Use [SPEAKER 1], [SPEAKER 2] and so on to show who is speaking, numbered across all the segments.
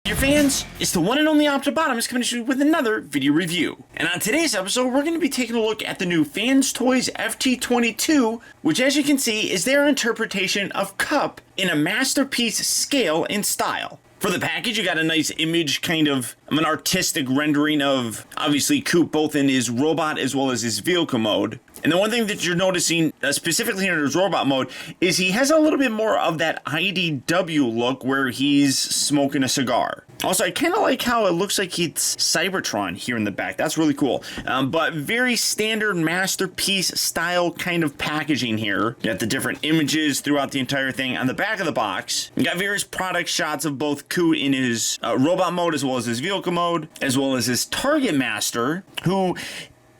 [SPEAKER 1] Your fans, it's the one and only Optibotimus coming to you with another video review. And on today's episode, we're going to be taking a look at the new FansToys FT-22, which as you can see is their interpretation of Cup in a masterpiece scale and style. For the package, you got a nice image, kind of an artistic rendering of, obviously, Koot, both in his robot as well as his vehicle mode. And the one thing that you're noticing, specifically in his robot mode, is he has a little bit more of that IDW look where he's smoking a cigar. Also, I kind of like how it looks like it's Cybertron here in the back. That's really cool. But very standard masterpiece style kind of packaging here. You got the different images throughout the entire thing. On the back of the box, you got various product shots of both Koot in his robot mode as well as his vehicle mode, as well as his target master, who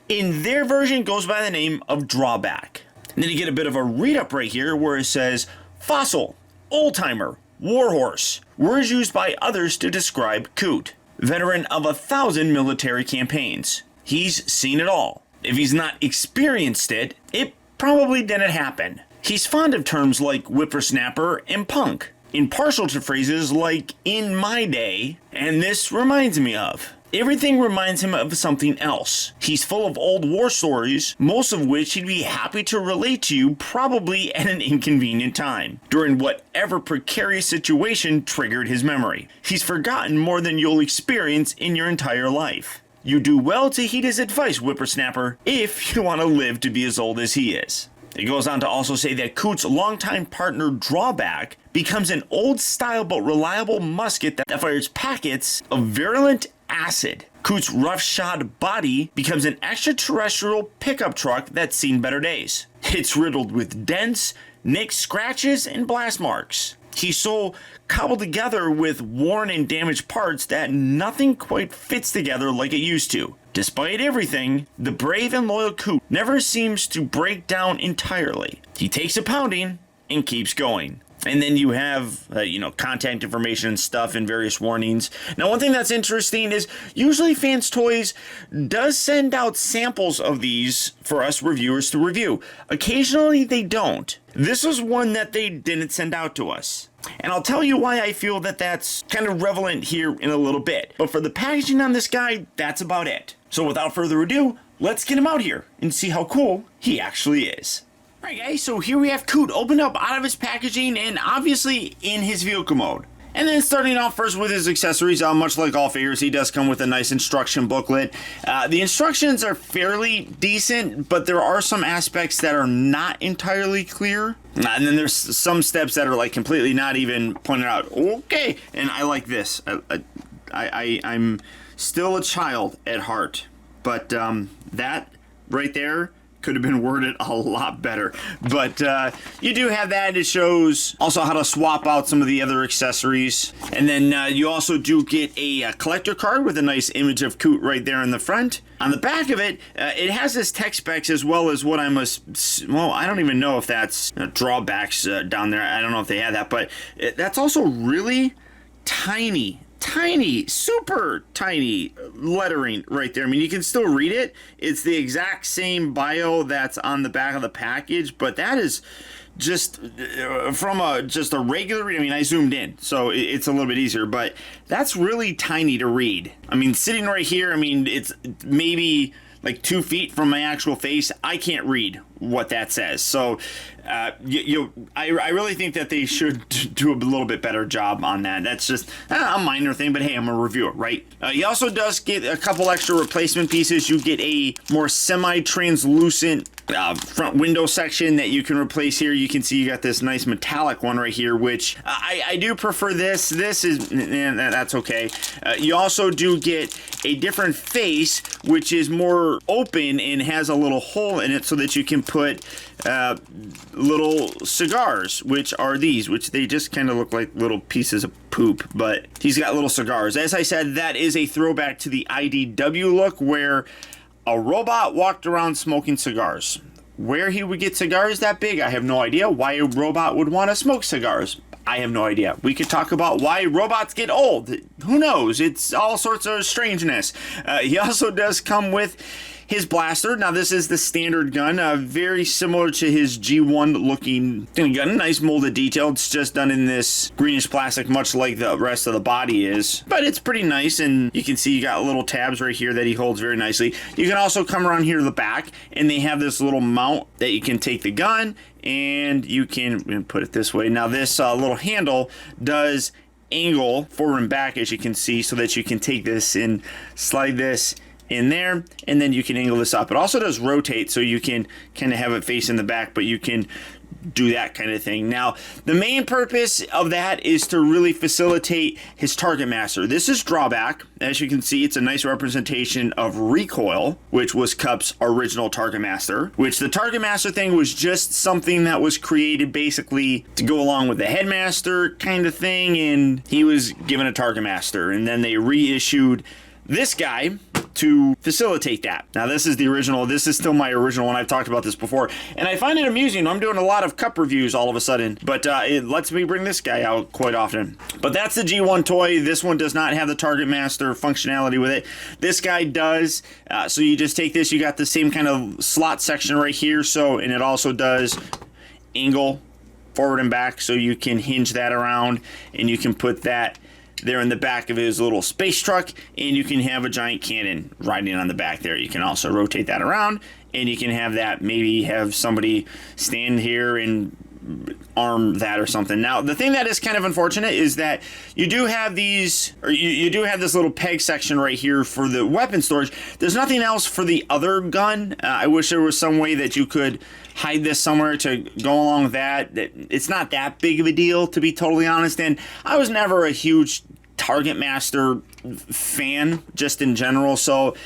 [SPEAKER 1] in their version goes by the name of Drawback. And then you get a bit of a read-up right here where it says, Fossil, Old-Timer, Warhorse, words used by others to describe Koot. Veteran of 1,000 military campaigns. He's seen it all. If he's not experienced it, it probably didn't happen. He's fond of terms like whippersnapper and punk, impartial to phrases like in my day, and this reminds me of. Everything reminds him of something else. He's full of old war stories, most of which he'd be happy to relate to you probably at an inconvenient time, during whatever precarious situation triggered his memory. He's forgotten more than you'll experience in your entire life. You do well to heed his advice, whippersnapper, if you want to live to be as old as he is. It goes on to also say that Koot's longtime partner Drawback becomes an old-style but reliable musket that fires packets of virulent acid. Koot's roughshod body becomes an extraterrestrial pickup truck that's seen better days. It's riddled with dents, nicks, scratches, and blast marks. He's so cobbled together with worn and damaged parts that nothing quite fits together like it used to. Despite everything, the brave and loyal Koot never seems to break down entirely. He takes a pounding and keeps going. And then you have, contact information and stuff and various warnings. Now, one thing that's interesting is usually FansToys does send out samples of these for us reviewers to review. Occasionally, they don't. This was one that they didn't send out to us. And I'll tell you why I feel that that's kind of relevant here in a little bit. But for the packaging on this guy, that's about it. So without further ado, let's get him out here and see how cool he actually is. Alright guys, so here we have Koot opened up out of his packaging and obviously in his vehicle mode. And then starting off first with his accessories, much like all figures, he does come with a nice instruction booklet. The instructions are fairly decent, but there are some aspects that are not entirely clear. And then there's some steps that are like completely not even pointed out. Okay, and I like this. I'm still a child at heart, but that right there could have been worded a lot better. But you do have that. It shows also how to swap out some of the other accessories. And then you also do get a collector card with a nice image of Koot right there in the front. On the back of it, it has this tech specs as well as what I don't even know if that's drawbacks down there. I don't know if they have that, but that's also really tiny, super tiny lettering right there. I mean, you can still read it. It's the exact same bio that's on the back of the package, but that is just from just a regular read. I mean, I zoomed in, so it's a little bit easier, but that's really tiny to read. I mean, sitting right here, I mean, it's maybe like 2 feet from my actual face. I can't read what that says. So I really think that they should do a little bit better job on that. That's just a minor thing, but hey, I'm a reviewer, right? He also does get a couple extra replacement pieces. You get a more semi-translucent front window section that you can replace here. You can see you got this nice metallic one right here, which I do prefer this. This is, that's okay. You also do get a different face, which is more open and has a little hole in it so that you can put little cigars, which are these, which they just kind of look like little pieces of poop, but he's got little cigars. As I said, that is a throwback to the IDW look where a robot walked around smoking cigars. Where he would get cigars that big, I have no idea. Why a robot would want to smoke cigars, I have no idea. We could talk about why robots get old. Who knows? It's all sorts of strangeness. He also does come with his blaster. Now this is the standard gun, very similar to his G1 looking gun. Nice molded detail. It's just done in this greenish plastic, much like the rest of the body is. But it's pretty nice, and you can see you got little tabs right here that he holds very nicely. You can also come around here to the back, and they have this little mount that you can take the gun, and you can put it this way. Now this little handle does angle forward and back, as you can see, so that you can take this and slide this in there, and then you can angle this up. It also does rotate, so you can kind of have it face in the back, but you can do that kind of thing. Now, the main purpose of that is to really facilitate his target master. This is drawback. As you can see, it's a nice representation of recoil, which was Cup's original target master, which the target master thing was just something that was created basically to go along with the headmaster kind of thing, and he was given a target master, and then they reissued this guy to facilitate that. Now this is the original. This is still my original one. I've talked about this before, and I find it amusing. I'm doing a lot of Cup reviews all of a sudden, but it lets me bring this guy out quite often. But that's the G1 toy. This one does not have the target master functionality with it. This guy does. So you just take this. You got the same kind of slot section right here. So, and it also does angle forward and back, so you can hinge that around, and you can put that there in the back of his little space truck, and you can have a giant cannon riding on the back there. You can also rotate that around, and you can have that, maybe have somebody stand here and arm that or something. Now, the thing that is kind of unfortunate is that you do have these, or you do have this little peg section right here for the weapon storage. There's nothing else for the other gun. I wish there was some way that you could hide this somewhere to go along with that. It's not that big of a deal, to be totally honest, and I was never a huge Target Master fan, just in general, so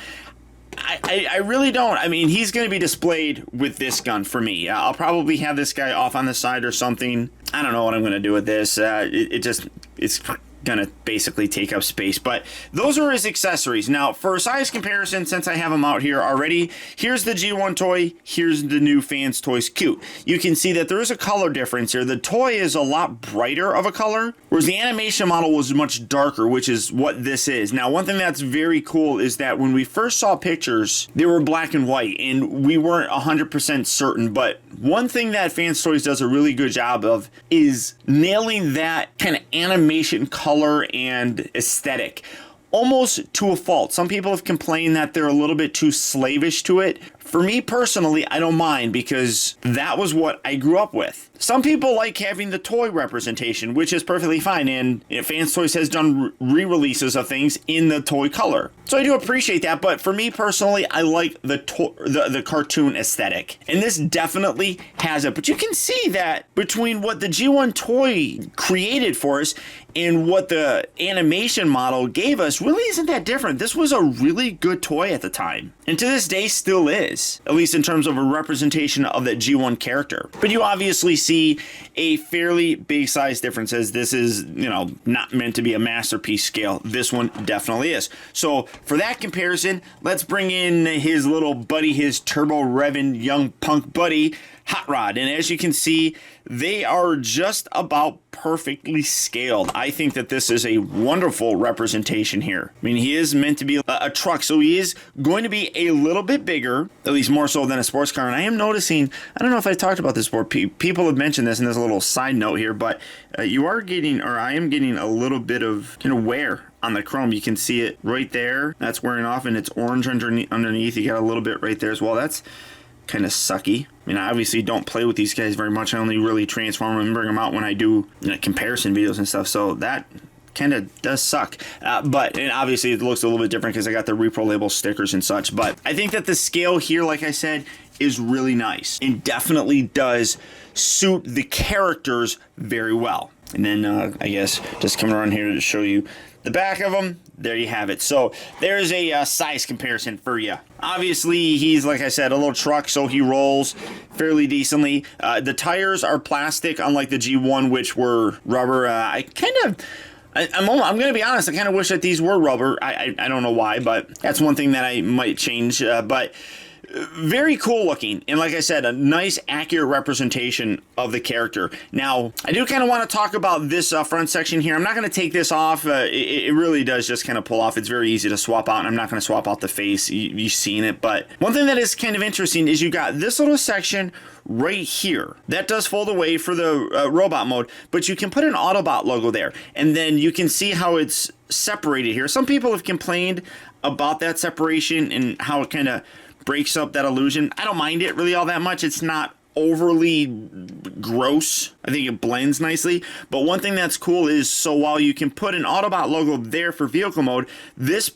[SPEAKER 1] I really don't. I mean, he's going to be displayed with this gun for me. I'll probably have this guy off on the side or something. I don't know what I'm going to do with this. It's gonna basically take up space, but those are his accessories. Now, for a size comparison, since I have them out here already, here's the G1 toy, here's the new FansToys Koot. You can see that there is a color difference here. The toy is a lot brighter of a color, whereas the animation model was much darker, which is what this is. Now, one thing that's very cool is that when we first saw pictures, they were black and white, and we weren't 100% certain, but one thing that FansToys does a really good job of is nailing that kind of animation color and aesthetic almost to a fault. Some people have complained that they're a little bit too slavish to it. For me personally, I don't mind, because that was what I grew up with. Some people like having the toy representation, which is perfectly fine, and FansToys has done re-releases of things in the toy color. So I do appreciate that, but for me personally, I like the cartoon aesthetic. And this definitely has it. But you can see that between what the G1 toy created for us and what the animation model gave us really isn't that different. This was a really good toy at the time, and to this day still is, at least in terms of a representation of that G1 character. But you obviously see a fairly big size difference, as this is, not meant to be a masterpiece scale. This one definitely is. So for that comparison, let's bring in his little buddy, his turbo revving young punk buddy, Hot Rod. And as you can see, they are just about perfectly scaled. I think that this is a wonderful representation here. I mean, he is meant to be a truck, so he is going to be a little bit bigger, at least more so than a sports car. And I am noticing, I don't know if I talked about this before, people have mentioned this, and there's a little side note here, but you are getting, or I am getting, a little bit of wear on the chrome. You can see it right there. That's wearing off, and it's orange underneath. You got a little bit right there as well. That's kind of sucky. I mean, I obviously don't play with these guys very much. I only really transform them and bring them out when I do comparison videos and stuff, so that kind of does suck. But and obviously it looks a little bit different because I got the Repro label stickers and such. But I think that the scale here, like I said, is really nice and definitely does suit the characters very well. And then I guess just coming around here to show you the back of them, there you have it. So there's a size comparison for you. Obviously, he's, like I said, a little truck, so he rolls fairly decently. The tires are plastic, unlike the G1, which were rubber. I'm going to be honest, I kind of wish that these were rubber. I don't know why, but that's one thing that I might change. But very cool looking, and like I said, a nice accurate representation of the character. Now, I do kind of want to talk about this front section here. I'm not going to take this off. It really does just kind of pull off. It's very easy to swap out, and I'm not going to swap out the face. You've seen it, but one thing that is kind of interesting is you got this little section right here. That does fold away for the robot mode, but you can put an Autobot logo there, and then you can see how it's separated here. Some people have complained about that separation and how it kind of breaks up that illusion. I don't mind it really all that much. It's not overly gross. I think it blends nicely. But one thing that's cool is, so while you can put an Autobot logo there for vehicle mode, this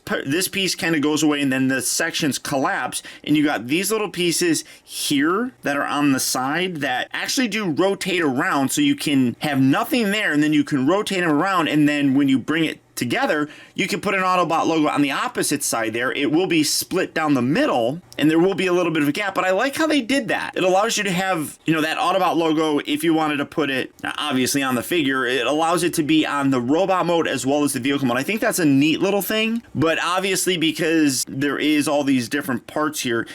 [SPEAKER 1] piece kind of goes away, and then the sections collapse, and you got these little pieces here that are on the side that actually do rotate around, so you can have nothing there, and then you can rotate them around, and then when you bring it together, you can put an Autobot logo on the opposite side there. It will be split down the middle, and there will be a little bit of a gap, but I like how they did that. It allows you to have, you know, that Autobot logo, if you wanted to put it, obviously on the figure, it allows it to be on the robot mode as well as the vehicle mode. I think that's a neat little thing, but obviously because there is all these different parts here,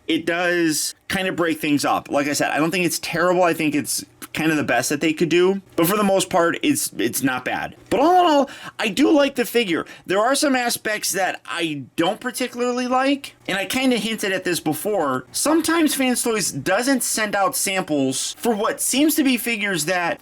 [SPEAKER 1] it does kind of break things up. Like I said, I don't think it's terrible. I think it's kind of the best that they could do, but for the most part, it's not bad. But all in all, I do like the figure. There are some aspects that I don't particularly like, and I kind of hinted at this before. Sometimes FansToys doesn't send out samples for what seems to be figures that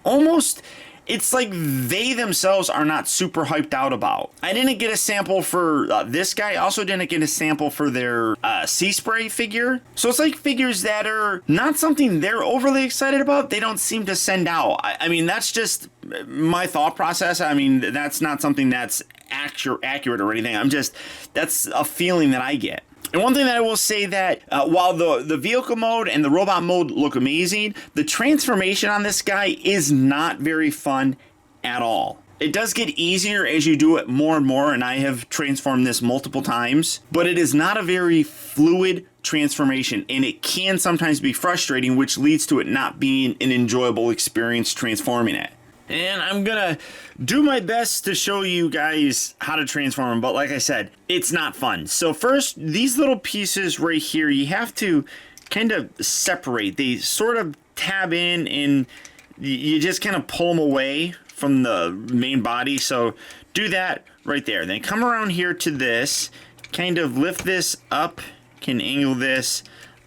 [SPEAKER 1] almost, it's like they themselves are not super hyped out about. I didn't get a sample for this guy. I also didn't get a sample for their Sea Spray figure. So it's like figures that are not something they're overly excited about, they don't seem to send out. I mean, that's just my thought process. I mean, that's not something that's accurate or anything. That's a feeling that I get. And one thing that I will say that while the vehicle mode and the robot mode look amazing, the transformation on this guy is not very fun at all. It does get easier as you do it more and more, and I have transformed this multiple times, but it is not a very fluid transformation, and it can sometimes be frustrating, which leads to it not being an enjoyable experience transforming it. And I'm gonna do my best to show you guys how to transform them, but like I said, it's not fun. So first, these little pieces right here, you have to kind of separate. They sort of tab in, and you just kind of pull them away from the main body. So do that right there. Then come around here to this, kind of lift this up, can angle this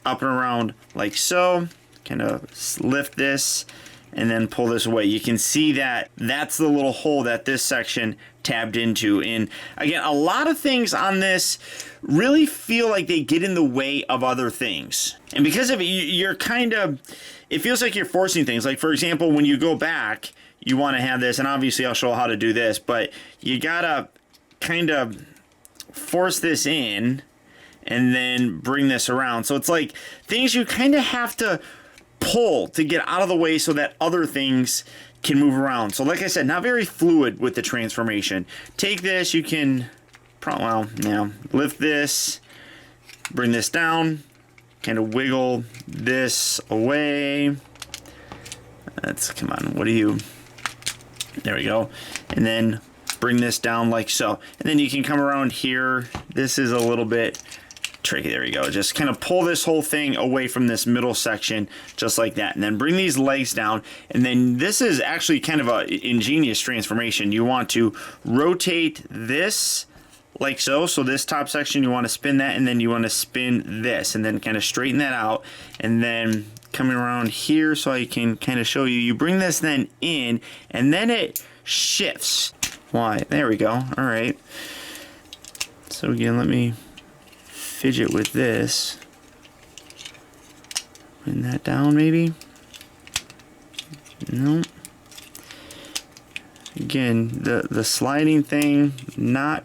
[SPEAKER 1] up and around like so, kind of lift this, and then pull this away. You can see that that's the little hole that this section tabbed into. And again, a lot of things on this really feel like they get in the way of other things. And because of it, you're kind of, it feels like you're forcing things. Like for example, when you go back, you want to have this, and obviously I'll show how to do this, but you gotta kind of force this in and then bring this around. So it's like things you kind of have to pull to get out of the way so that other things can move around. So like I said, not very fluid with the transformation. Take this, you can, lift this, bring this down, kind of wiggle this away. Come on, there we go. And then bring this down like so. And then you can come around here. This is a little bit tricky. There we go. Just kind of pull this whole thing away from this middle section just like that, and then bring these legs down. And then this is actually kind of a ingenious transformation. You want to rotate this like so. So this top section, you want to spin that, and then you want to spin this, and then kind of straighten that out. And then coming around here so I can kind of show you, you bring this then in, and then it shifts. Why? There we go. All right. So again, let me fidget with this. Bring that down maybe. No. Again, the sliding thing not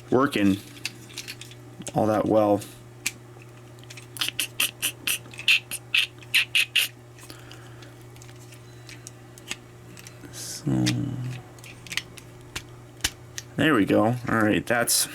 [SPEAKER 1] working all that well. So there we go. All right, that's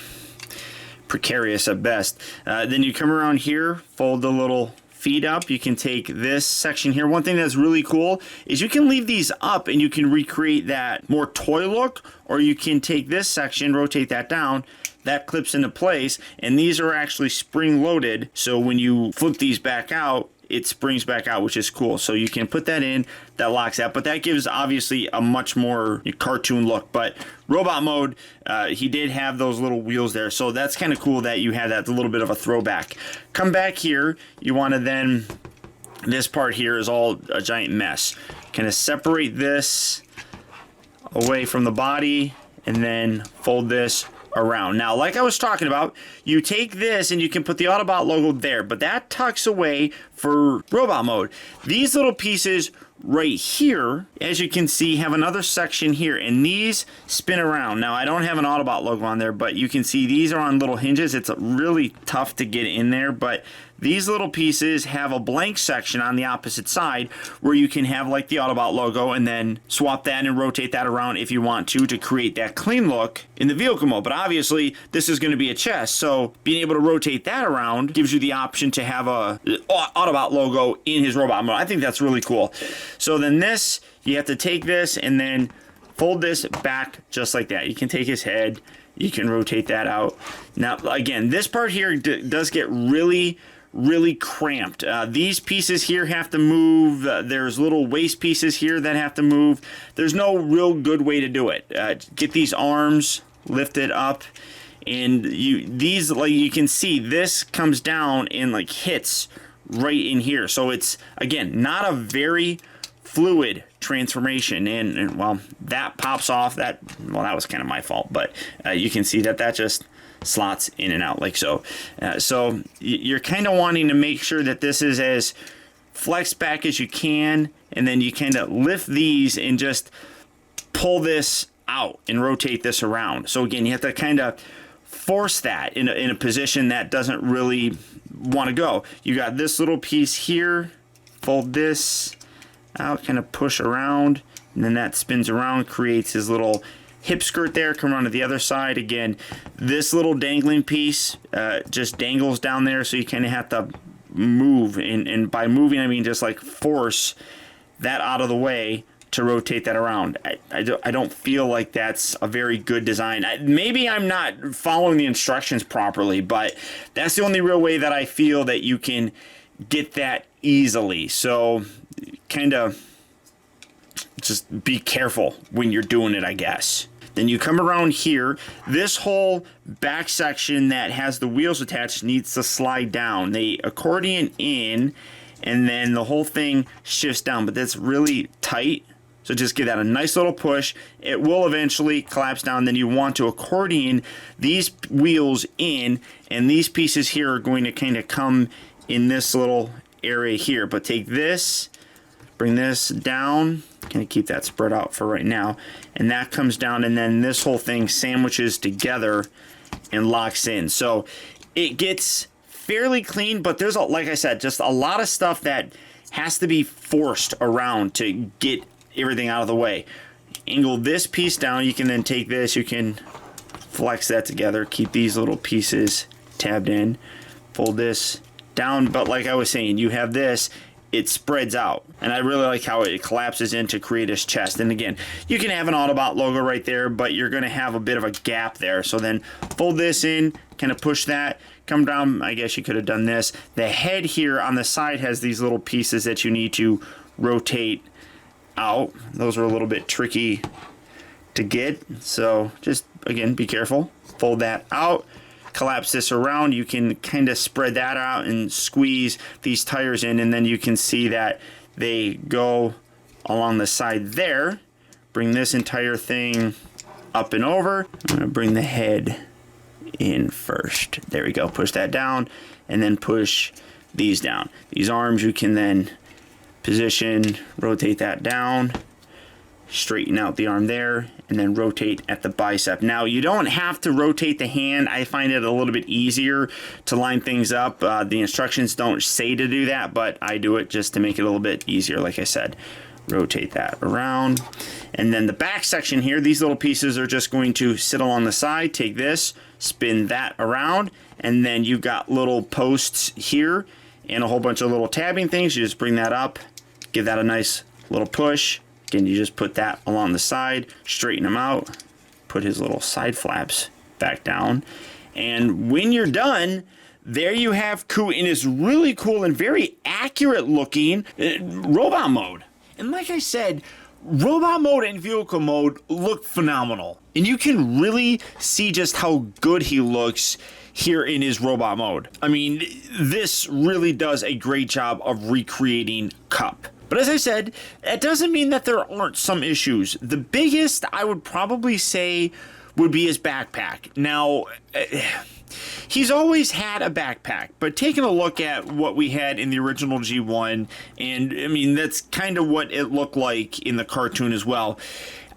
[SPEAKER 1] precarious at best. Then you come around here, fold the little feet up. You can take this section here. One thing that's really cool is you can leave these up and you can recreate that more toy look, or you can take this section, rotate that down, that clips into place, and these are actually spring loaded, so when you flip these back out, it springs back out, which is cool. So you can put that in, that locks that, but that gives obviously a much more cartoon look. But robot mode, he did have those little wheels there, so that's kind of cool that you had that, a little bit of a throwback. Come back here, you want to then, this part here is all a giant mess. Kind of separate this away from the body and then fold this around. Now, like I was talking about, you take this and you can put the Autobot logo there, but that tucks away for robot mode. These little pieces right here, as you can see, have another section here, and these spin around. Now, I don't have an Autobot logo on there, but you can see these are on little hinges. It's really tough to get in there, but these little pieces have a blank section on the opposite side where you can have like the Autobot logo and then swap that and rotate that around if you want to create that clean look in the vehicle mode. But obviously this is going to be a chest, so being able to rotate that around gives you the option to have a Autobot logo in his robot mode. I think that's really cool. So then this, you have to take this and then fold this back just like that. You can take his head, you can rotate that out. Now again, this part here does get really cramped. These pieces here have to move. There's little waist pieces here that have to move. There's no real good way to do it. Get these arms lifted up, and these, like you can see, this comes down and like hits right in here. So it's, again, not a very fluid transformation, and well, that pops off. That was kind of my fault, but you can see that just slots in and out like so. So you're kind of wanting to make sure that this is as flexed back as you can, and then you kind of lift these and just pull this out and rotate this around. So again, you have to kind of force that in a position that doesn't really want to go. You got this little piece here, fold this out, kind of push around, and then that spins around, creates his little hip skirt there. Come around to the other side. Again, this little dangling piece just dangles down there, so you kind of have to move, and by moving I mean just like force that out of the way to rotate that around. I don't feel like that's a very good design. Maybe I'm not following the instructions properly, but that's the only real way that I feel that you can get that easily. So kind of just be careful when you're doing it, I guess. Then you come around here. This whole back section that has the wheels attached needs to slide down. They accordion in, and then the whole thing shifts down, but that's really tight. So just give that a nice little push. It will eventually collapse down. Then you want to accordion these wheels in, and these pieces here are going to kind of come in this little area here. But take this, bring this down, kind of keep that spread out for right now, and that comes down, and then this whole thing sandwiches together and locks in. So it gets fairly clean, but there's, like I said, just a lot of stuff that has to be forced around to get everything out of the way. Angle this piece down. You can then take this, you can flex that together, keep these little pieces tabbed in, fold this down. But like I was saying, you have this, it spreads out, and I really like how it collapses in to create his chest. And again, you can have an Autobot logo right there, but you're going to have a bit of a gap there. So then fold this in, kind of push that, come down. I guess you could have done this. The head here on the side has these little pieces that you need to rotate out. Those are a little bit tricky to get, so just again be careful. Fold that out, collapse this around. You can kind of spread that out and squeeze these tires in, and then you can see that they go along the side there. Bring this entire thing up and over. I'm gonna bring the head in first. There we go. Push that down, and then push these down. These arms you can then position, rotate that down, straighten out the arm there, and then rotate at the bicep. Now, you don't have to rotate the hand. I find it a little bit easier to line things up. The instructions don't say to do that, but I do it just to make it a little bit easier. Like I said, rotate that around. And then the back section here, these little pieces are just going to sit along the side. Take this, spin that around, and then you've got little posts here, and a whole bunch of little tabbing things. You just bring that up, give that a nice little push. Again, you just put that along the side, straighten him out, put his little side flaps back down. And when you're done, there you have Koot in his really cool and very accurate looking robot mode. And like I said, robot mode and vehicle mode look phenomenal. And you can really see just how good he looks here in his robot mode. I mean, this really does a great job of recreating Cup. But as I said, that doesn't mean that there aren't some issues. The biggest, I would probably say, would be his backpack. Now, he's always had a backpack, but taking a look at what we had in the original G1, and I mean, that's kind of what it looked like in the cartoon as well.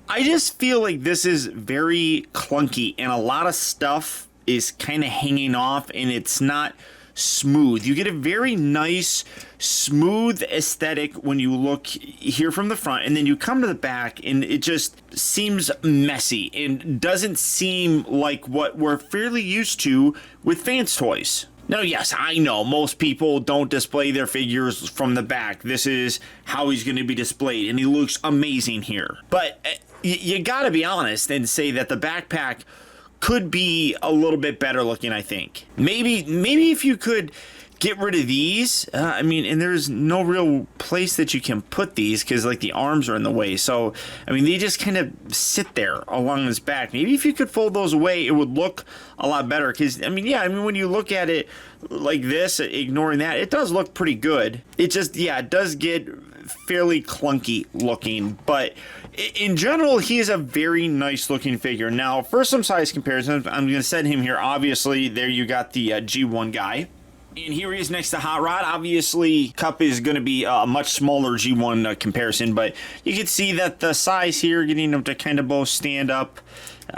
[SPEAKER 1] I just feel like this is very clunky, and a lot of stuff is kind of hanging off, and it's not smooth. You get a very nice, smooth aesthetic when you look here from the front, and then you come to the back, and it just seems messy and doesn't seem like what we're fairly used to with FansToys. Now, yes, I know most people don't display their figures from the back. This is how he's going to be displayed, and he looks amazing here. But you gotta be honest and say that the backpack could be a little bit better looking, I think. Maybe if you could get rid of these, I mean, and there's no real place that you can put these because like the arms are in the way. So, I mean, they just kind of sit there along his back. Maybe if you could fold those away, it would look a lot better. Because, I mean, yeah, I mean, when you look at it like this, ignoring that, it does look pretty good. It just, yeah, it does get fairly clunky looking, but in general, he is a very nice looking figure. Now, for some size comparisons, I'm going to set him here. Obviously, there you got the G1 guy. And here he is next to Hot Rod. Obviously, Cup is going to be a much smaller G1 comparison, but you can see that the size here, getting them to kind of both stand up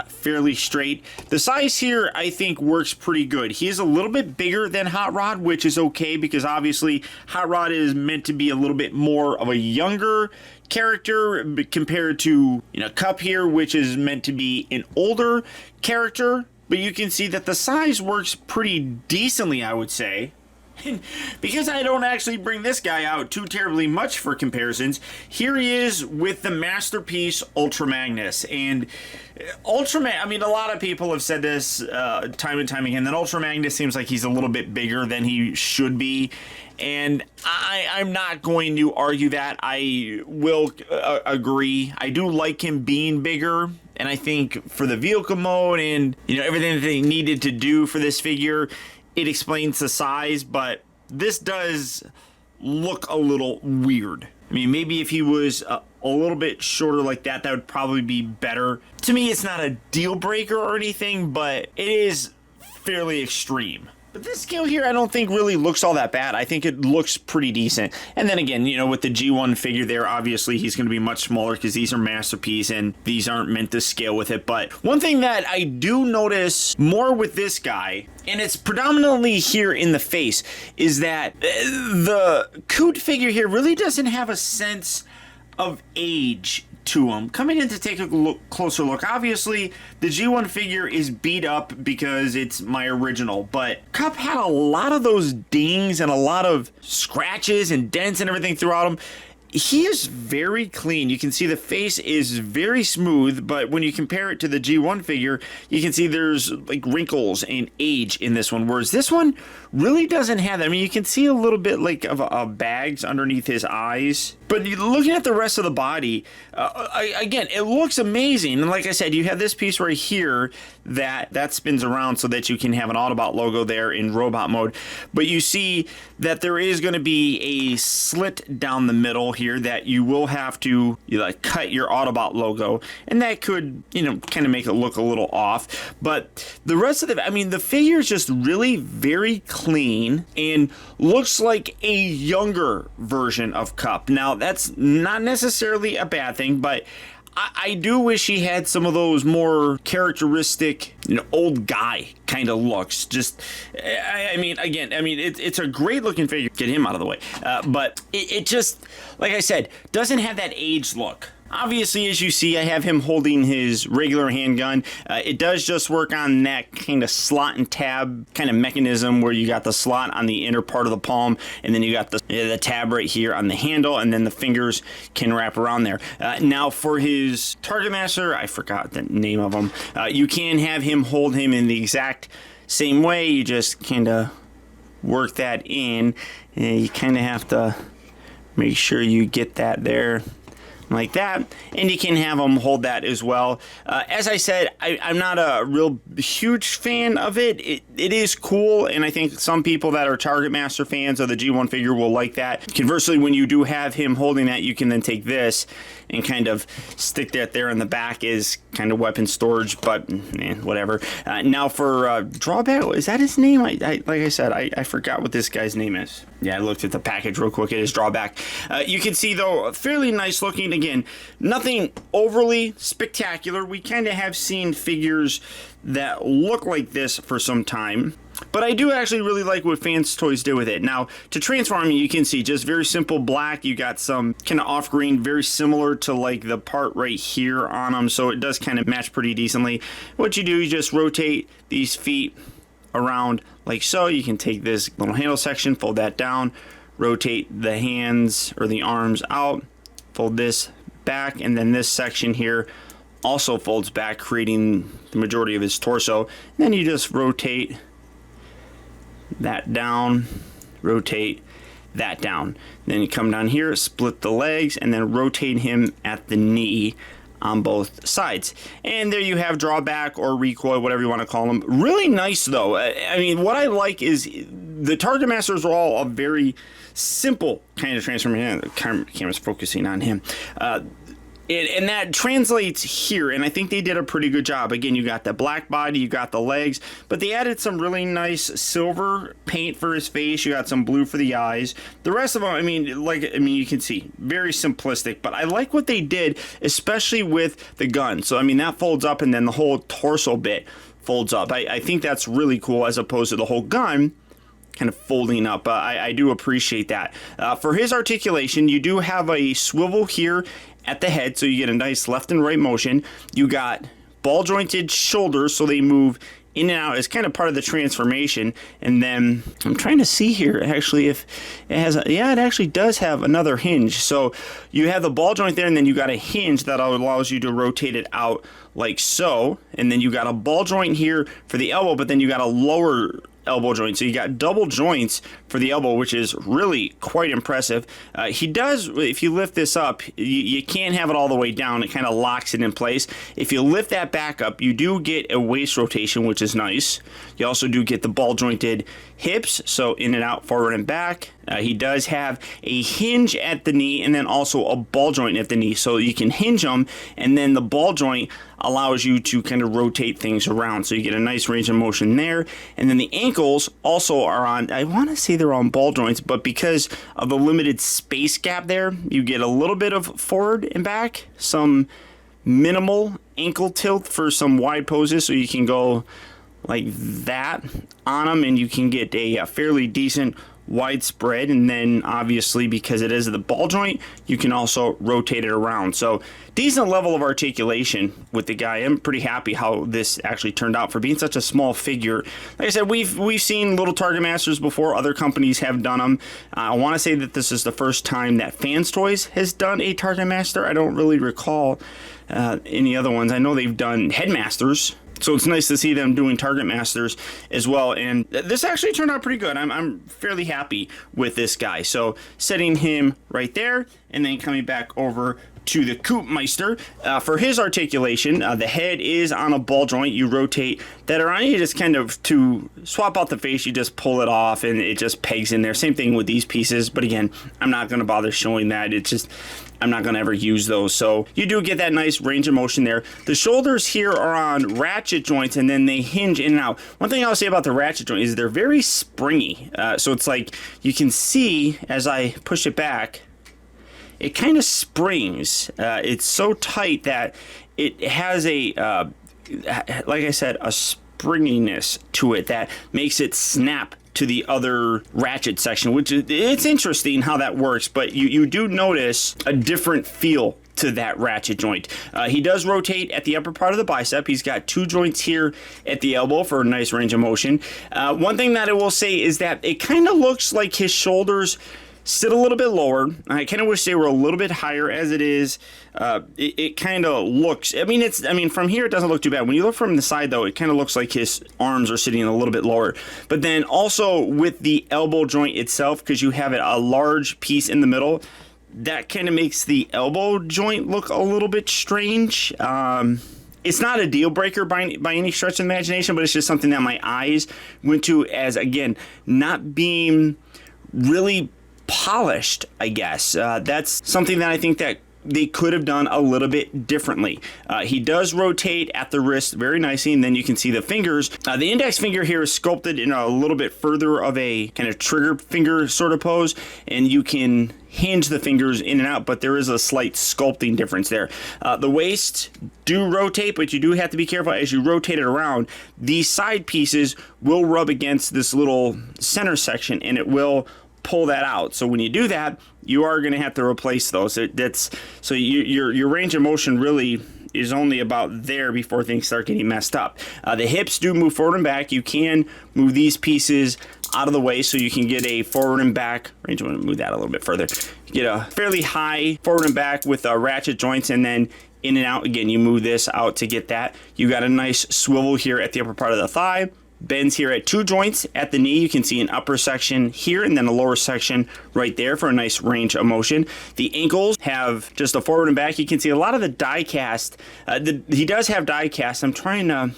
[SPEAKER 1] fairly straight. The size here, I think, works pretty good. He is a little bit bigger than Hot Rod, which is okay because obviously Hot Rod is meant to be a little bit more of a younger character compared to, you know, Cup here, which is meant to be an older character. But you can see that the size works pretty decently, I would say. And because I don't actually bring this guy out too terribly much for comparisons, here he is with the Masterpiece Ultra Magnus. And I mean, a lot of people have said this time and time again, that Ultra Magnus seems like he's a little bit bigger than he should be. And I'm not going to argue that. I will agree. I do like him being bigger. And I think for the vehicle mode and, you know, everything that they needed to do for this figure, it explains the size, but this does look a little weird. I mean, maybe if he was a little bit shorter like that, that would probably be better. To me, it's not a deal breaker or anything, but it is fairly extreme. But this scale here, I don't think really looks all that bad. I think it looks pretty decent. And then again, you know, with the G1 figure there, obviously he's going to be much smaller because these are Masterpiece and these aren't meant to scale with it. But one thing that I do notice more with this guy, and it's predominantly here in the face, is that the Koot figure here really doesn't have a sense of age to him. Coming in to take a closer look, obviously the G1 figure is beat up because it's my original, but Cup had a lot of those dings and a lot of scratches and dents and everything throughout him. He is very clean. You can see the face is very smooth, but when you compare it to the G1 figure, you can see there's like wrinkles and age in this one, whereas this one really doesn't have that. I mean, you can see a little bit like of bags underneath his eyes, but looking at the rest of the body, again, it looks amazing. And like I said, you have this piece right here that spins around so that you can have an Autobot logo there in robot mode, but you see that there is going to be a slit down the middle here that you will have to cut your Autobot logo, and that could, you know, kind of make it look a little off. But the rest of the figure is just really very clean and looks like a younger version of Cup. Now, that's not necessarily a bad thing, but I do wish he had some of those more characteristic, you know, old guy kind of looks. Just, it's a great looking figure. Get him out of the way. But it just, like I said, doesn't have that age look. Obviously, as you see, I have him holding his regular handgun. It does just work on that kind of slot and tab kind of mechanism where you got the slot on the inner part of the palm, and then you got the tab right here on the handle, and then the fingers can wrap around there. Now, for his Target Master, I forgot the name of him. You can have him hold him in the exact same way. You just kind of work that in, and you kind of have to make sure you get that there like that, and you can have them hold that as well. As I said, I'm not a real huge fan of it. It is cool, and I think some people that are Target Master fans of the G1 figure will like that. Conversely, when you do have him holding that, you can then take this and kind of stick that there in the back as kind of weapon storage, but whatever. Now for Drawback, is that his name? Like I said, I forgot what this guy's name is. Yeah, I looked at the package real quick. It is Drawback. You can see, though, fairly nice looking. Again, nothing overly spectacular. We kind of have seen figures that look like this for some time, but I do actually really like what FansToys did with it. Now, to transform, you can see just very simple black. You got some kind of off-green, very similar to like the part right here on them, so it does kind of match pretty decently. What you do, you just rotate these feet around like so. You can take this little handle section, fold that down, rotate the hands or the arms out, fold this back, and then this section here also folds back, creating the majority of his torso. And then you just rotate that down, rotate that down. Then you come down here, split the legs, and then rotate him at the knee on both sides. And there you have Drawback or Recoil, whatever you want to call them. Really nice, though. I mean, what I like is the Target Masters are all a very simple kind of transformation. The camera's focusing on him. And that translates here, and I think they did a pretty good job. Again, you got the black body, you got the legs, but they added some really nice silver paint for his face. You got some blue for the eyes. The rest of them, I mean, you can see, very simplistic, but I like what they did, especially with the gun. So, I mean, that folds up, and then the whole torso bit folds up. I think that's really cool, as opposed to the whole gun kind of folding up. I do appreciate that. For his articulation, you do have a swivel here at the head, so you get a nice left and right motion. You got ball jointed shoulders, so they move in and out as kind of part of the transformation. And then I'm trying to see here actually if it has it actually does have another hinge. So you have the ball joint there, and then you got a hinge that allows you to rotate it out like so. And then you got a ball joint here for the elbow, but then you got a lower elbow joint, so you got double joints for the elbow, which is really quite impressive. He does, if you lift this up, you can't have it all the way down. It kind of locks it in place. If you lift that back up, you do get a waist rotation, which is nice. You also do get the ball jointed hips, so in and out, forward and back. He does have a hinge at the knee, and then also a ball joint at the knee, so you can hinge them, and then the ball joint allows you to kind of rotate things around, so you get a nice range of motion there. And then the ankles also are on, I want to say they're on ball joints, but because of the limited space gap there, you get a little bit of forward and back, some minimal ankle tilt for some wide poses, so you can go like that on them, and you can get a fairly decent widespread. And then obviously, because it is the ball joint, you can also rotate it around. So decent level of articulation with the guy. I'm pretty happy how this actually turned out for being such a small figure. Like I said, we've seen little Target Masters before. Other companies have done them. I want to say that this is the first time that FansToys has done a Target Master. I don't really recall any other ones. I know they've done Headmasters, so it's nice to see them doing Target Masters as well. And this actually turned out pretty good. I'm fairly happy with this guy. So setting him right there, and then coming back over to the Koot Meister. For his articulation, the head is on a ball joint. You rotate that around. You just kind of, to swap out the face, you just pull it off, and it just pegs in there. Same thing with these pieces, but again, I'm not going to bother showing that. It's just, I'm not going to ever use those. So you do get that nice range of motion there. The shoulders here are on ratchet joints, and then they hinge in and out. One thing I'll say about the ratchet joint is they're very springy. So it's like, you can see as I push it back, it kind of springs. It's so tight that it has a, like I said, a springiness to it that makes it snap to the other ratchet section, which is, it's interesting how that works, but you do notice a different feel to that ratchet joint. He does rotate at the upper part of the bicep. He's got 2 joints here at the elbow for a nice range of motion. One thing that I will say is that it kind of looks like his shoulders sit a little bit lower. I kind of wish they were a little bit higher. As it is, it kind of looks, I mean, from here it doesn't look too bad. When you look from the side though, it kind of looks like his arms are sitting a little bit lower. But then also with the elbow joint itself, because you have a large piece in the middle, that kind of makes the elbow joint look a little bit strange. It's not a deal breaker by any stretch of imagination, but it's just something that my eyes went to as, again, not being really polished, I guess. That's something that I think that they could have done a little bit differently. He does rotate at the wrist very nicely, and then you can see the fingers. The index finger here is sculpted in a little bit further of a kind of trigger finger sort of pose, and you can hinge the fingers in and out, but there is a slight sculpting difference there. The waist do rotate, but you do have to be careful as you rotate it around. These side pieces will rub against this little center section, and it will pull that out. So when you do that, you are going to have to replace those. So your range of motion really is only about there before things start getting messed up. The hips do move forward and back. You can move these pieces out of the way so you can get a forward and back range. I'm going to move that a little bit further. You get a fairly high forward and back with ratchet joints, and then in and out. Again, you move this out to get that. You got a nice swivel here at the upper part of the thigh. Bends here at 2 joints at the knee. You can see an upper section here and then a lower section right there for a nice range of motion. The ankles have just a forward and back. You can see a lot of the die cast. He does have die cast. I'm trying to,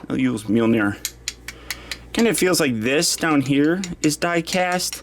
[SPEAKER 1] I'll use Mjolnir. Kind of feels like this down here is die cast.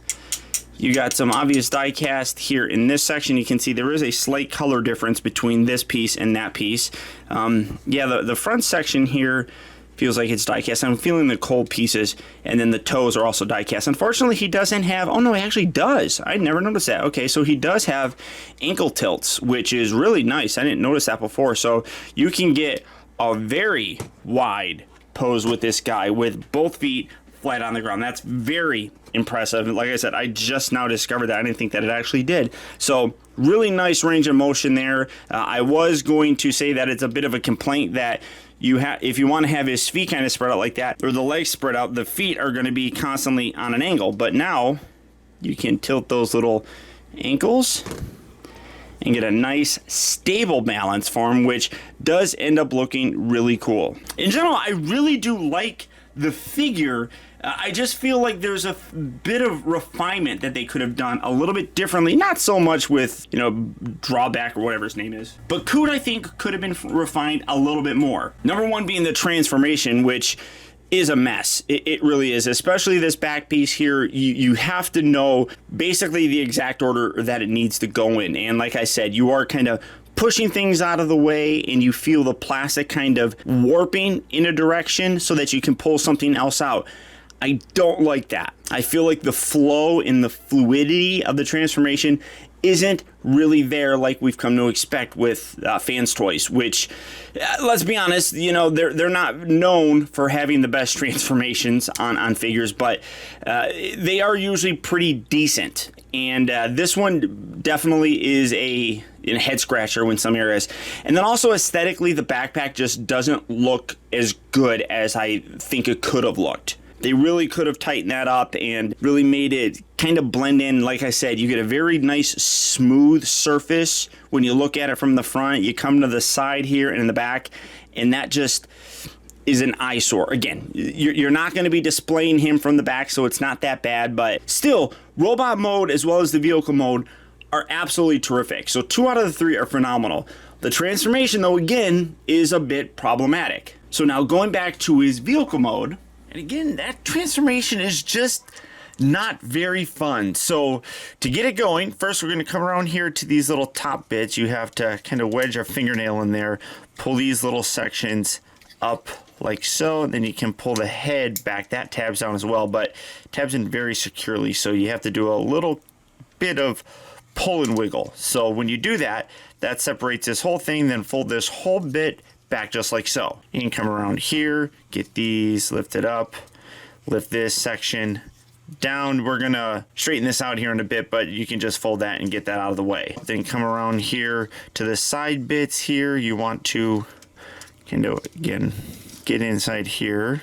[SPEAKER 1] You got some obvious die cast here in this section. You can see there is a slight color difference between this piece and that piece. Yeah, the front section here feels like it's die cast. I'm feeling the cold pieces, and then the toes are also die cast. Unfortunately, he doesn't have, oh no, he actually does. I never noticed that. Okay, so he does have ankle tilts, which is really nice. I didn't notice that before. So you can get a very wide pose with this guy with both feet flat on the ground. That's very impressive. Like I said, I just now discovered that. I didn't think that it actually did. So really nice range of motion there. I was going to say that it's a bit of a complaint that if you want to have his feet kind of spread out like that, or the legs spread out, the feet are going to be constantly on an angle. But now you can tilt those little ankles and get a nice stable balance for him, which does end up looking really cool. In general, I really do like the figure. I just feel like there's a bit of refinement that they could have done a little bit differently. Not so much with, drawback or whatever his name is. But Koot, I think, could have been refined a little bit more. Number one being the transformation, which is a mess. It really is, especially this back piece here. You have to know basically the exact order that it needs to go in. And like I said, you are kind of pushing things out of the way, and you feel the plastic kind of warping in a direction so that you can pull something else out. I don't like that. I feel like the flow and the fluidity of the transformation isn't really there like we've come to expect with FansToys, which, let's be honest, they're not known for having the best transformations on figures, but they are usually pretty decent. And this one definitely is a head scratcher in some areas. And then also aesthetically, the backpack just doesn't look as good as I think it could have looked. They really could have tightened that up and really made it kind of blend in. Like I said, you get a very nice smooth surface when you look at it from the front. You come to the side here and in the back, and that just is an eyesore. Again, you're not going to be displaying him from the back, so it's not that bad, but still, robot mode as well as the vehicle mode are absolutely terrific. So 2 out of the 3 are phenomenal. The transformation, though, again, is a bit problematic. So now going back to his vehicle mode, and again, that transformation is just not very fun. So to get it going, first we're going to come around here to these little top bits. You have to kind of wedge a fingernail in there, pull these little sections up like so, and then you can pull the head back. That tabs down as well, but tabs in very securely, so you have to do a little bit of pull and wiggle. So when you do that, that separates this whole thing, then fold this whole bit back just like so. You can come around here, get these lifted up, lift this section down. We're gonna straighten this out here in a bit, but you can just fold that and get that out of the way. Then come around here to the side bits here. You want to kind of, again, get inside here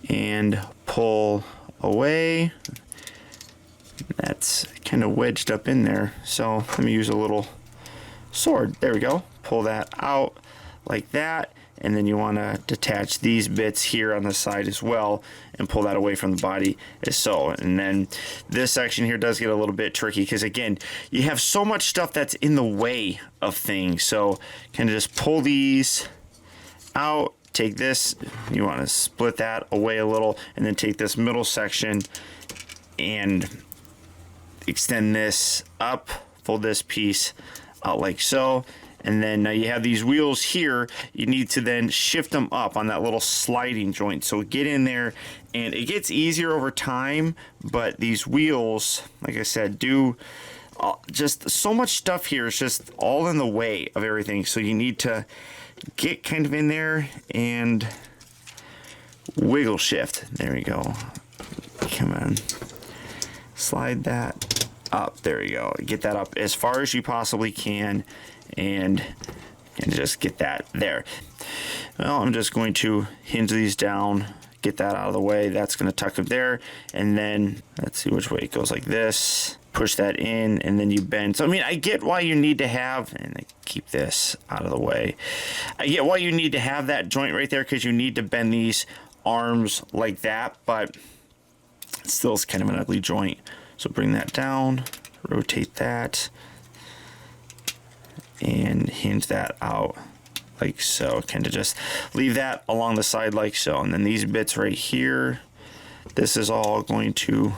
[SPEAKER 1] and pull away. That's kind of wedged up in there. So let me use a little sword. There we go. Pull that out like that. And then you want to detach these bits here on the side as well and pull that away from the body as so. And then this section here does get a little bit tricky because, again, you have so much stuff that's in the way of things. So kind of just pull these out, take this, you want to split that away a little, and then take this middle section and extend this up, fold this piece out like so. And then now you have these wheels here. You need to then shift them up on that little sliding joint. So get in there, and it gets easier over time, but these wheels, like I said, do just so much stuff here. It's just all in the way of everything. So you need to get kind of in there and wiggle shift. There we go. Come on. Slide that up. There you go. Get that up as far as you possibly can. And just get that there. Well, I'm just going to hinge these down, get that out of the way. That's going to tuck up there, and then let's see which way it goes, like this. Push that in, and then you bend. So I mean, I get why you need to have, and I keep this out of the way. I get why you need to have that joint right there, because you need to bend these arms like that, but it still is kind of an ugly joint. So bring that down, rotate that, and hinge that out like so. Kind of just leave that along the side like so. And then these bits right here, this is all going to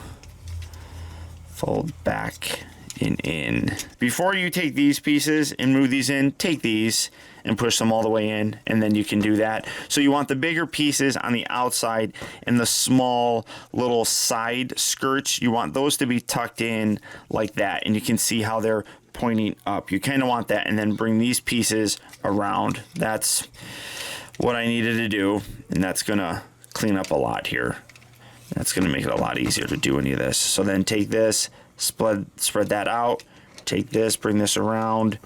[SPEAKER 1] fold back and in. Before you take these pieces and move these in, take these and push them all the way in, and then you can do that. So you want the bigger pieces on the outside and the small little side skirts, you want those to be tucked in like that, and you can see how they're pointing up. You kind of want that, and then bring these pieces around. That's what I needed to do, and that's gonna clean up a lot here. That's gonna make it a lot easier to do any of this. So then take this, spread that out, take this, bring this around,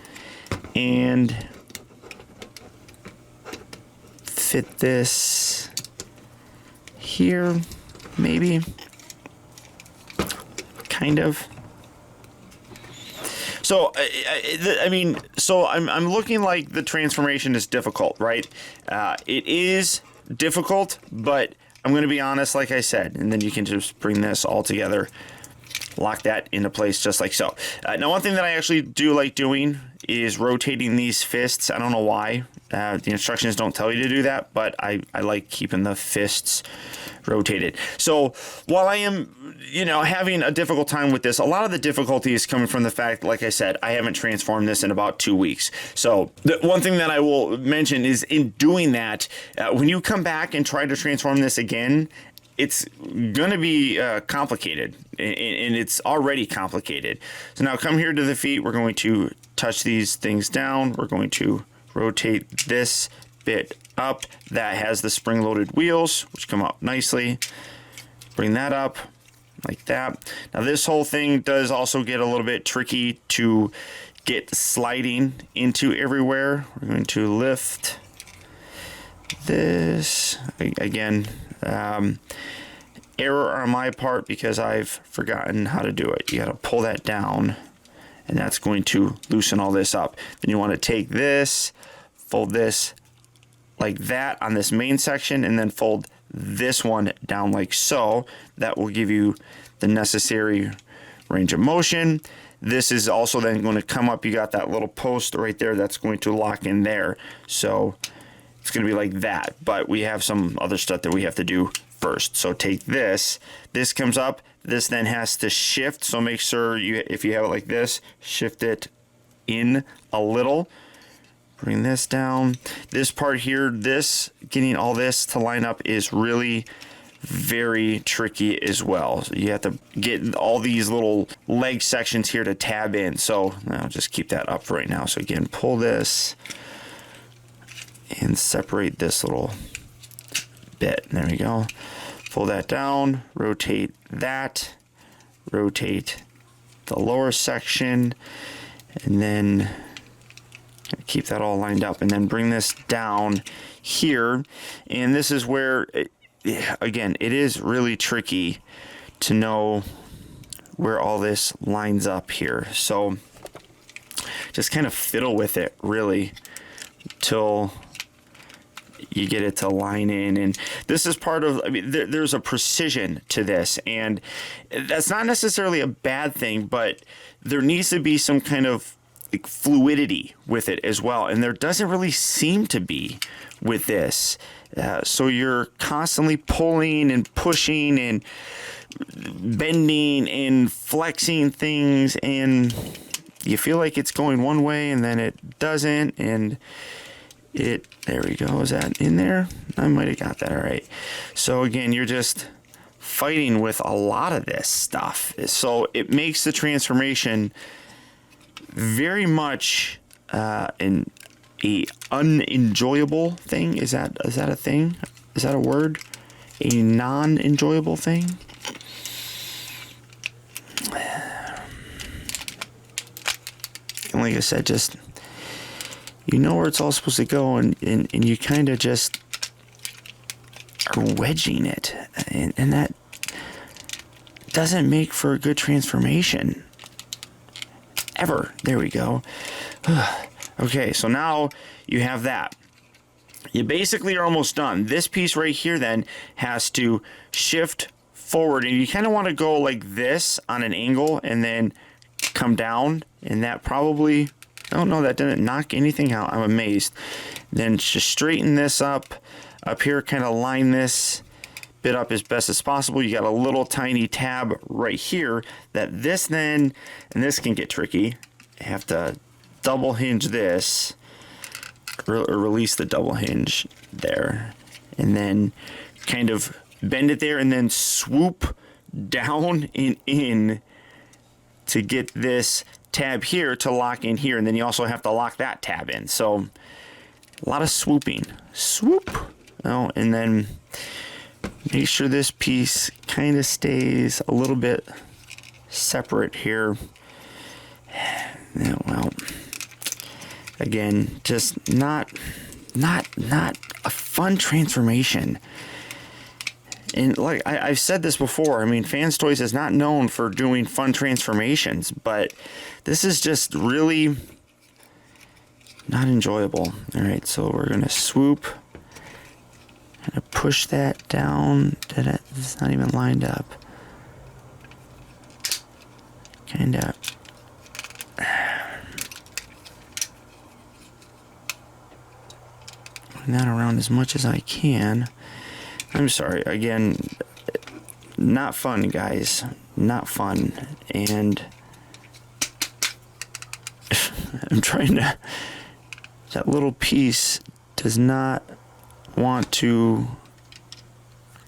[SPEAKER 1] and fit this here, maybe, kind of. So, I mean, so I'm looking like the transformation is difficult, right? It is difficult, but I'm going to be honest, like I said, and then you can just bring this all together, lock that into place just like so. Now, one thing that I actually do like doing is rotating these fists. I don't know why. The instructions don't tell you to do that, but I like keeping the fists rotated. So while I am, having a difficult time with this, a lot of the difficulty is coming from the fact, like I said, I haven't transformed this in about 2 weeks. So the one thing that I will mention is in doing that, when you come back and try to transform this again, it's going to be complicated, and it's already complicated. So now come here to the feet. We're going to touch these things down. We're going to rotate this bit up that has the spring-loaded wheels, which come up nicely. Bring that up like that. Now this whole thing does also get a little bit tricky to get sliding into everywhere. We're going to lift this again. Error on my part because I've forgotten how to do it. You got to pull that down, and that's going to loosen all this up. Then you want to take this, fold this like that on this main section, and then fold this one down like so. That will give you the necessary range of motion. This is also then going to come up. You got that little post right there that's going to lock in there. So it's going to be like that, but we have some other stuff that we have to do first. So take this comes up, this then has to shift. So make sure if you have it like this, shift it in a little, bring this down. This part here, getting all this to line up is really very tricky as well. So you have to get all these little leg sections here to tab in. So I'll just keep that up for right now. So again, pull this and separate this little bit. There we go. pull that down, rotate that, rotate the lower section, and then keep that all lined up, and then bring this down here. And this is where, again, it is really tricky to know where all this lines up here. So just kind of fiddle with it really till you get it to line in. And this is part of, I mean, there's a precision to this, and that's not necessarily a bad thing, but there needs to be some kind of like fluidity with it as well, and there doesn't really seem to be with this. So you're constantly pulling and pushing and bending and flexing things, and you feel like it's going one way and then it doesn't, and there we go. Is that in there? I might have got that all right. So again, you're just fighting with a lot of this stuff, so it makes the transformation very much an unenjoyable thing. Is that a thing? Is that a word? A non-enjoyable thing? And like I said, just you know where it's all supposed to go, and you kind of just are wedging it, and that doesn't make for a good transformation ever. There we go. Okay, so now you have that. You basically are almost done. This piece right here then has to shift forward, and you kind of want to go like this on an angle and then come down, and that probably, oh no, that didn't knock anything out. I'm amazed. Then just straighten this up here, kind of line this bit up as best as possible. You got a little tiny tab right here that this then, and this can get tricky. You have to double hinge this, or release the double hinge there, and then kind of bend it there, and then swoop down and in to get this tab here to lock in here, and then you also have to lock that tab in. So a lot of swooping. Swoop. Oh, and then make sure this piece kind of stays a little bit separate here. Yeah, well, again, just not a fun transformation. And like I've said this before, I mean, FansToys is not known for doing fun transformations, but this is just really not enjoyable. All right, so we're gonna swoop, gonna push that down. It's not even lined up. Kinda. That around as much as I can. I'm sorry, again, not fun, guys, not fun. And I'm trying to, that little piece does not want to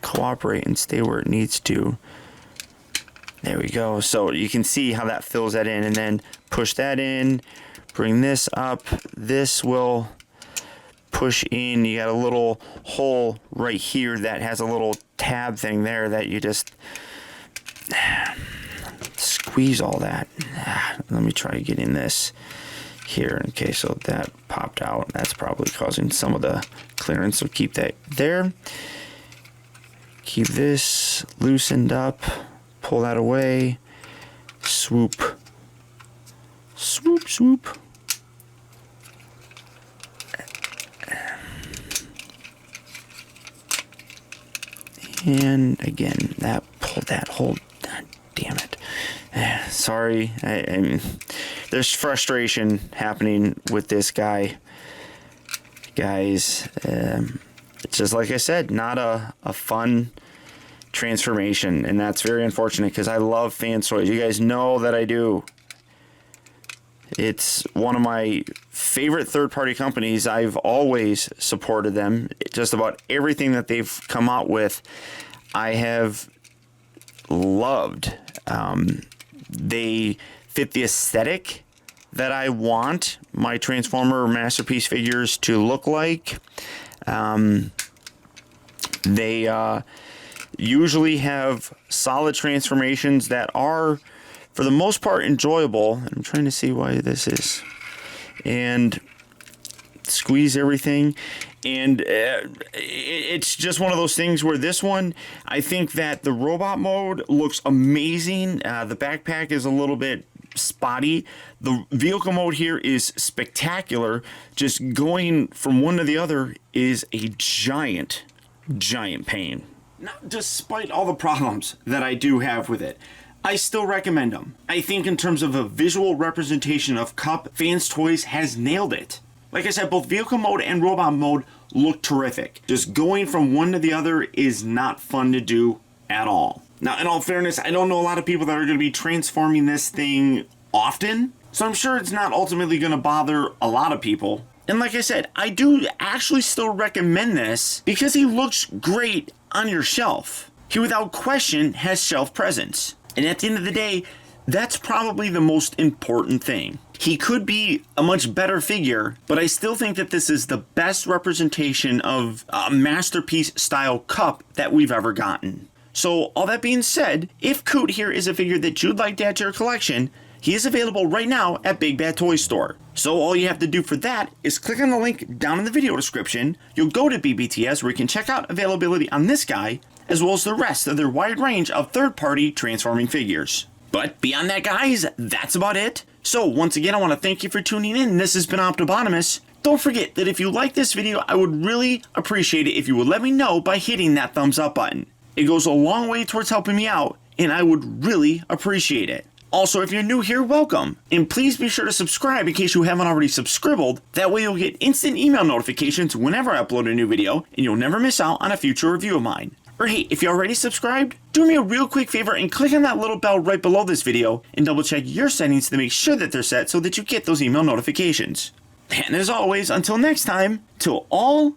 [SPEAKER 1] cooperate and stay where it needs to. There we go. So you can see how that fills that in, and then push that in, bring this up. This will push in. You got a little hole right here that has a little tab thing there that you just squeeze all that. Let me try getting this here. Okay, so that popped out. That's probably causing some of the clearance, so keep that there. Keep this loosened up, pull that away, swoop, swoop, swoop. And again, that pulled that whole, God damn it. Sorry, there's frustration happening with this guy. Guys, it's just like I said, not a fun transformation, and that's very unfortunate because I love FansToys. You guys know that I do. It's one of my favorite third-party companies. I've always supported them. Just about everything that they've come out with, I have loved. They fit the aesthetic that I want my Transformer Masterpiece figures to look like. They usually have solid transformations that are, for the most part, enjoyable. I'm trying to see why this is. And squeeze everything. And it's just one of those things where this one, I think that the robot mode looks amazing. The backpack is a little bit spotty. The vehicle mode here is spectacular. Just going from one to the other is a giant pain. Now, despite all the problems that I do have with it, I still recommend them. I think in terms of a visual representation of Cup, FansToys has nailed it. Like I said, both vehicle mode and robot mode look terrific. Just going from one to the other is not fun to do at all. Now, in all fairness, I don't know a lot of people that are going to be transforming this thing often, so I'm sure it's not ultimately going to bother a lot of people. And like I said, I do actually still recommend this because he looks great on your shelf. He without question has shelf presence. And at the end of the day, that's probably the most important thing. He could be a much better figure, but I still think that this is the best representation of a masterpiece style Cup that we've ever gotten. So all that being said, if Koot here is a figure that you'd like to add to your collection, he is available right now at Big Bad Toy Store. So all you have to do for that is click on the link down in the video description. You'll go to BBTS where you can check out availability on this guy, as well as the rest of their wide range of third-party transforming figures. But beyond that, guys, that's about it. So once again, I want to thank you for tuning in. This has been Optibotimus. Don't forget that if you like this video, I would really appreciate it if you would let me know by hitting that thumbs up button. It goes a long way towards helping me out, and I would really appreciate it. Also, if you're new here, welcome. And please be sure to subscribe in case you haven't already subscribed. That way you'll get instant email notifications whenever I upload a new video, and you'll never miss out on a future review of mine. Or hey, if you're already subscribed, do me a real quick favor and click on that little bell right below this video and double check your settings to make sure that they're set so that you get those email notifications. And as always, until next time, till all